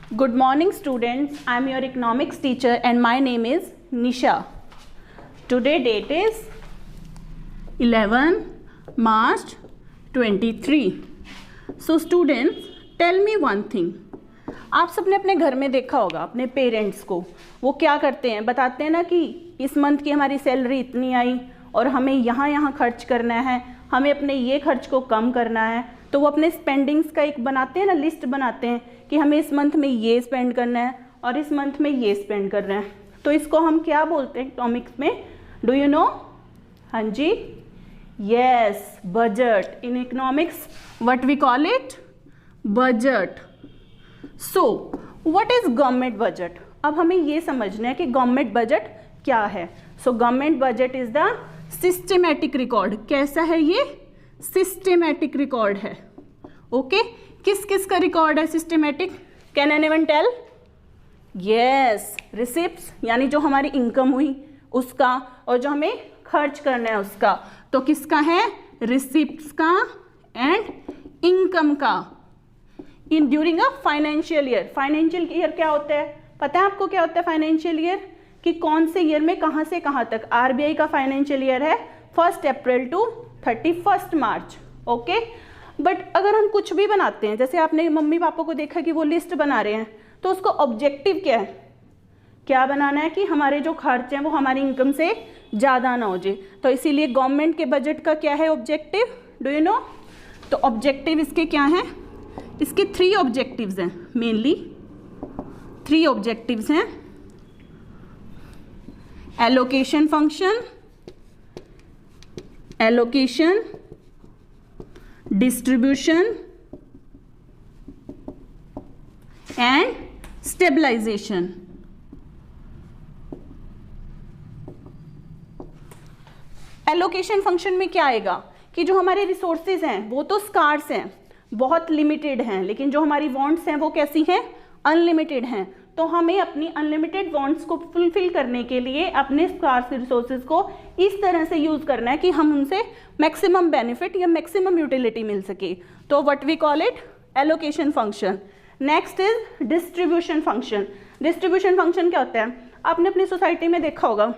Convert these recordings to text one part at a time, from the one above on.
Good morning students, I am your economics teacher and my name is Nisha. Today date is 11 March 23. So students, tell me one thing. आप सबने अपने घर में देखा होगा अपने पेरेंट्स को, वो क्या करते हैं, बताते हैं ना कि इस मंथ की हमारी सैलरी इतनी आई और हमें यहाँ खर्च करना है, हमें अपने ये खर्च को कम करना है। तो वो अपने स्पेंडिंग्स का एक बनाते हैं ना, लिस्ट बनाते हैं कि हमें इस मंथ में ये स्पेंड करना है और इस मंथ में ये स्पेंड करना है। तो इसको हम क्या बोलते हैं इकोनॉमिक्स में, डू यू नो? हाँ जी, yes, budget. In economics what we call it, budget. So what is government budget? अब हमें ये समझना है कि गवर्नमेंट बजट क्या है। So government budget is the systematic record. कैसा है ये? सिस्टेमेटिक रिकॉर्ड है। ओके, किस किस का रिकॉर्ड है systematic? Can anyone tell? Yes, receipts यानी जो हमारी इनकम हुई उसका, और जो हमें खर्च करना है उसका। तो किसका है? रिसिप्ट्स का एंड इनकम का in during a financial year. Financial year क्या होता है? पता है आपको क्या होता है फाइनेंशियल ईयर? कि कौन से ईयर में कहाँ से कहाँ तक। आरबीआई का फाइनेंशियल ईयर है 1 अप्रैल टू 31 मार्च। ओके, बट अगर हम कुछ भी बनाते हैं, जैसे आपने मम्मी पापा को देखा कि वो लिस्ट बना रहे हैं, तो उसको ऑब्जेक्टिव क्या है? क्या बनाना है कि हमारे जो खर्च हैं वो हमारी इनकम से ज़्यादा ना हो जाए। तो इसीलिए गवर्नमेंट के बजट का क्या है ऑब्जेक्टिव, डू यू नो? तो ऑब्जेक्टिव इसके क्या हैं? इसके 3 ऑब्जेक्टिव्स हैं, मेनली 3 ऑब्जेक्टिव्स हैं। Allocation function, allocation, distribution and stabilization. Allocation function में क्या आएगा कि जो हमारे रिसोर्सेज हैं वो तो स्कार्स हैं, बहुत लिमिटेड हैं, लेकिन जो हमारी वांट्स हैं वो कैसी हैं? अनलिमिटेड हैं। तो हमें अपनी अनलिमिटेड वांट्स को फुलफिल करने के लिए अपने स्कार्स रिसोर्सेज को इस तरह से यूज करना है कि हम उनसे मैक्सिमम बेनिफिट या मैक्सिमम यूटिलिटी मिल सके। तो what we call it, allocation function. Next is distribution function. Distribution function क्या होता है? आपने अपनी सोसाइटी में देखा होगा,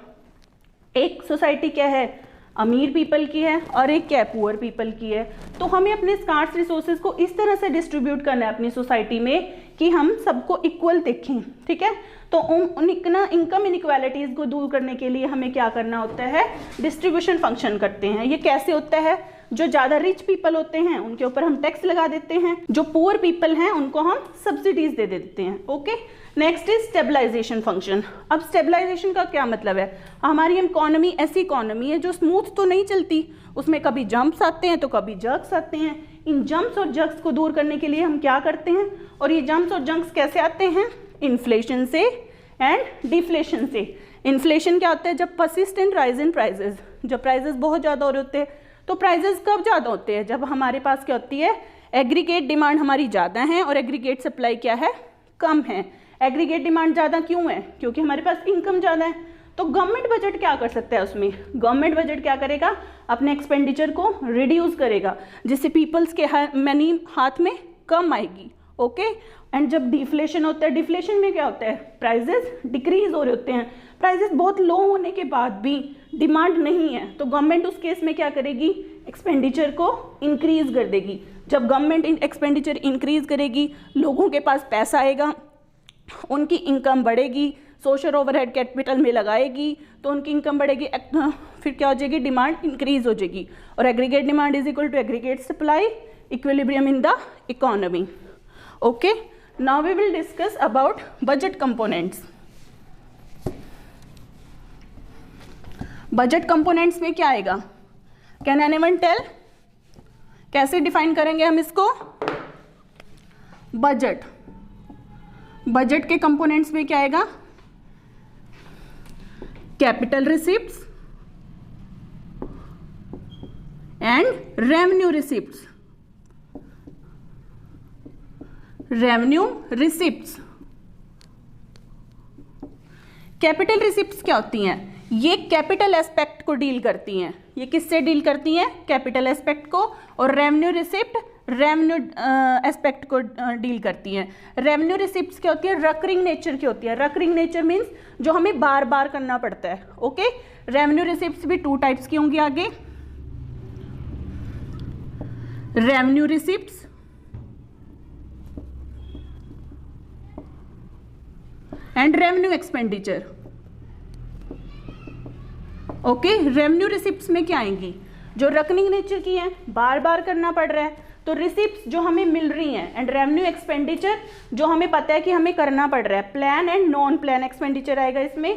एक सोसाइटी क्या है, अमीर पीपल की है, और एक क्या है, पुअर पीपल की है। तो हमें अपने स्कार्स रिसोर्सेज को इस तरह से डिस्ट्रीब्यूट करना है अपनी सोसाइटी में कि हम सबको इक्वल देखें, ठीक है? तो उन इनकम इनइक्वालिटीज़ को दूर करने के लिए हमें क्या करना होता है? डिस्ट्रीब्यूशन फंक्शन करते हैं। ये कैसे होता है? जो ज़्यादा रिच पीपल होते हैं उनके ऊपर हम टैक्स लगा देते हैं, जो पुअर पीपल हैं उनको हम सब्सिडीज दे देते हैं। Okay, next is stabilization function. अब स्टेबलाइजेशन का क्या मतलब है? हमारी इकोनॉमी ऐसी इकोनॉमी है जो स्मूथ तो नहीं चलती, उसमें कभी जंप्स आते हैं तो कभी जर्क्स आते हैं। इन जंप्स और जर्क्स को दूर करने के लिए हम क्या करते हैं? और ये जंप्स और जंक्स कैसे आते हैं? इन्फ्लेशन से एंड डिफ्लेशन से। इन्फ्लेशन क्या होता है? जब परसिस्टेंट राइज इन प्राइजेस, जब प्राइजेस बहुत ज़्यादा हो रहे होते हैं। तो प्राइजेस कब ज़्यादा होते हैं? जब हमारे पास क्या होती है, एग्रीगेट डिमांड हमारी ज़्यादा है और एग्रीगेट सप्लाई क्या है, कम है। एग्रीगेट डिमांड ज़्यादा क्यों है? क्योंकि हमारे पास इनकम ज़्यादा है। तो गवर्नमेंट बजट क्या कर सकता है उसमें? गवर्नमेंट बजट क्या करेगा? अपने एक्सपेंडिचर को रिड्यूस करेगा, जिससे पीपल्स के मनी हाथ में कम आएगी। ओके, एंड जब डिफ्लेशन होता है, डिफ्लेशन में क्या होता है? प्राइजेस डिक्रीज हो रहे होते हैं। प्राइजेस बहुत लो होने के बाद भी डिमांड नहीं है, तो गवर्नमेंट उस केस में क्या करेगी? एक्सपेंडिचर को इंक्रीज कर देगी। जब गवर्नमेंट एक्सपेंडिचर इंक्रीज करेगी, लोगों के पास पैसा आएगा, उनकी इनकम बढ़ेगी, सोशल ओवरहेड कैपिटल में लगाएगी तो उनकी इनकम बढ़ेगी, फिर क्या हो जाएगी? डिमांड इंक्रीज हो जाएगी। और aggregate demand is equal to aggregate supply, equilibrium in the economy. Okay, now we will discuss about budget components. Budget components में क्या आएगा? Can anyone tell? कैसे डिफाइन करेंगे हम इसको? बजट, बजट के कंपोनेंट्स में क्या आएगा? Capital receipts and revenue receipts. Revenue receipts, capital receipts क्या होती हैं? ये कैपिटल एस्पेक्ट को डील करती हैं। ये किससे डील करती हैं? कैपिटल एस्पेक्ट को। और रेवेन्यू रिसिप्ट रेवेन्यू एस्पेक्ट को डील करती हैं। रेवेन्यू रिसिप्ट्स क्या होती है, रकरिंग नेचर की होती है। रकरिंग नेचर मीन्स जो हमें बार बार करना पड़ता है। ओके, रेवेन्यू रिसिप्ट्स भी 2 टाइप्स की होंगी आगे, revenue receipts and revenue expenditure. Okay, revenue receipts में क्या आएंगी, जो रकरिंग नेचर की हैं, बार बार करना पड़ रहा है, तो रिसिप्ट्स जो हमें मिल रही हैं, एंड रेवेन्यू एक्सपेंडिचर जो हमें पता है कि हमें करना पड़ रहा है। Plan and non plan expenditure आएगा इसमें।